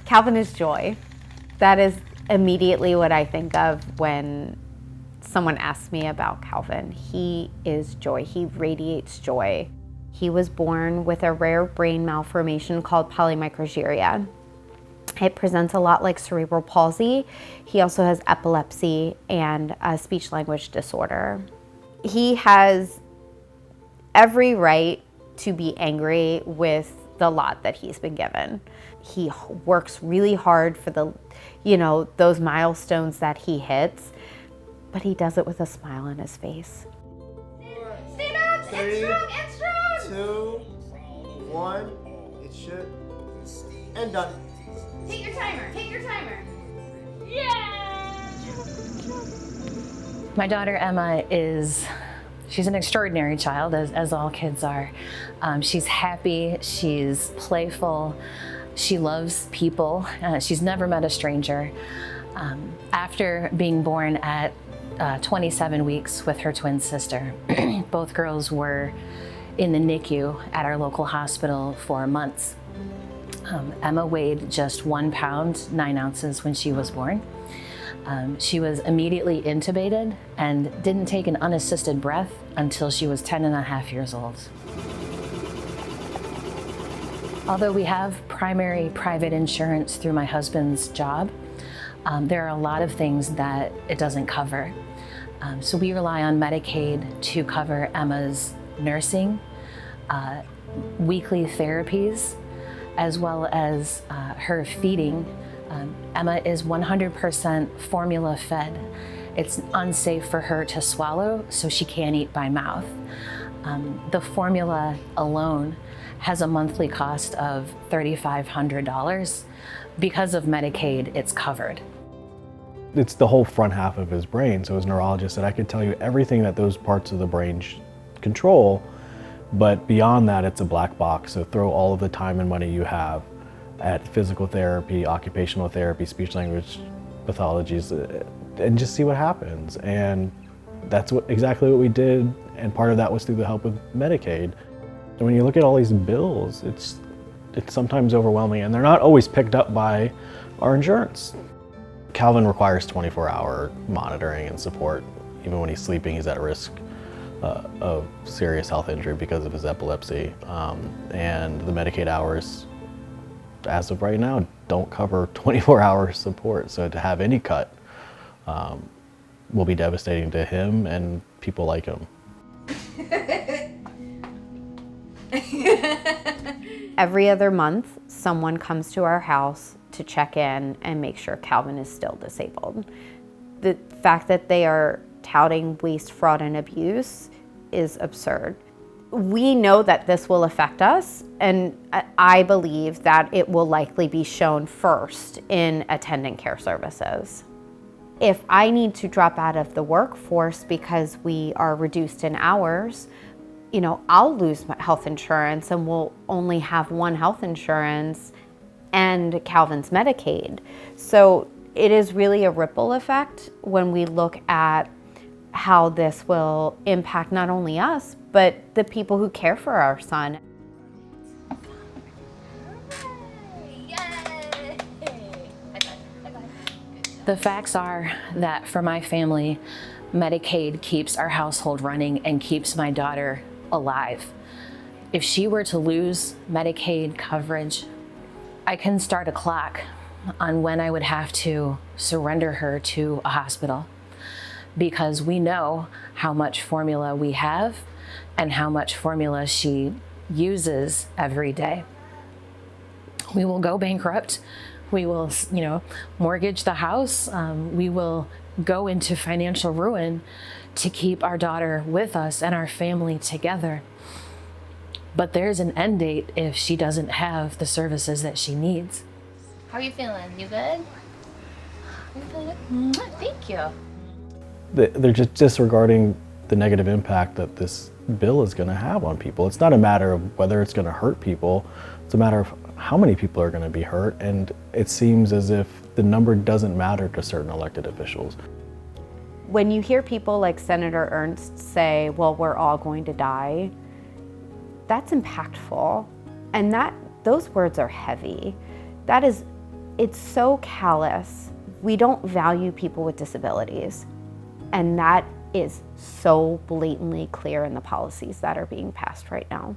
Calvin is joy. That is immediately what I think of when someone asks me about Calvin. He is joy. He radiates joy. He was born with a rare brain malformation called polymicrogyria. It presents a lot like cerebral palsy. He also has epilepsy and a speech-language disorder. He has every right to be angry with the lot that he's been given. He works really hard for those milestones that he hits, but he does it with a smile on his face. Stand up! Three, and strong! 2, 1, it should, and done. Hit your timer. My daughter Emma she's an extraordinary child, as all kids are. She's happy, she's playful, she loves people, she's never met a stranger. After being born at 27 weeks with her twin sister, both girls were in the NICU at our local hospital for months. Emma weighed just 1 pound, 9 ounces when she was born. She was immediately intubated and didn't take an unassisted breath until she was 10 and a half years old. Although we have primary private insurance through my husband's job, there are a lot of things that it doesn't cover. So we rely on Medicaid to cover Emma's nursing, weekly therapies, as well as her feeding. Emma is 100% formula fed. It's unsafe for her to swallow, so she can't eat by mouth. The formula alone has a monthly cost of $3,500. Because of Medicaid, it's covered. It's the whole front half of his brain, so as a neurologist said, I could tell you everything that those parts of the brain control, but beyond that, it's a black box. So throw all of the time and money you have at physical therapy, occupational therapy, speech language pathologies, and just see what happens. And that's exactly what we did, and part of that was through the help of Medicaid. And when you look at all these bills, it's sometimes overwhelming, and they're not always picked up by our insurance. Calvin requires 24-hour monitoring and support. Even when he's sleeping, he's at risk of serious health injury because of his epilepsy. And the Medicaid hours, as of right now, don't cover 24-hour support. So to have any cut will be devastating to him and people like him. Every other month, someone comes to our house to check in and make sure Calvin is still disabled. The fact that they are touting waste, fraud, and abuse is absurd. We know that this will affect us, and I believe that it will likely be shown first in attendant care services. If I need to drop out of the workforce because we are reduced in hours, I'll lose my health insurance and we'll only have one health insurance and Calvin's Medicaid. So it is really a ripple effect when we look at how this will impact not only us, but the people who care for our son. The facts are that for my family, Medicaid keeps our household running and keeps my daughter alive. If she were to lose Medicaid coverage, I can start a clock on when I would have to surrender her to a hospital, because we know how much formula we have and how much formula she uses every day. We will go bankrupt. We will, mortgage the house. We will go into financial ruin to keep our daughter with us and our family together. But there's an end date if she doesn't have the services that she needs. How are you feeling? You good? You feeling good? Thank you. They're just disregarding the negative impact that this bill is going to have on people. It's not a matter of whether it's going to hurt people. It's a matter of how many people are going to be hurt. And it seems as if the number doesn't matter to certain elected officials. When you hear people like Senator Ernst say, well, we're all going to die, that's impactful. And that those words are heavy. It's so callous. We don't value people with disabilities. And that is so blatantly clear in the policies that are being passed right now.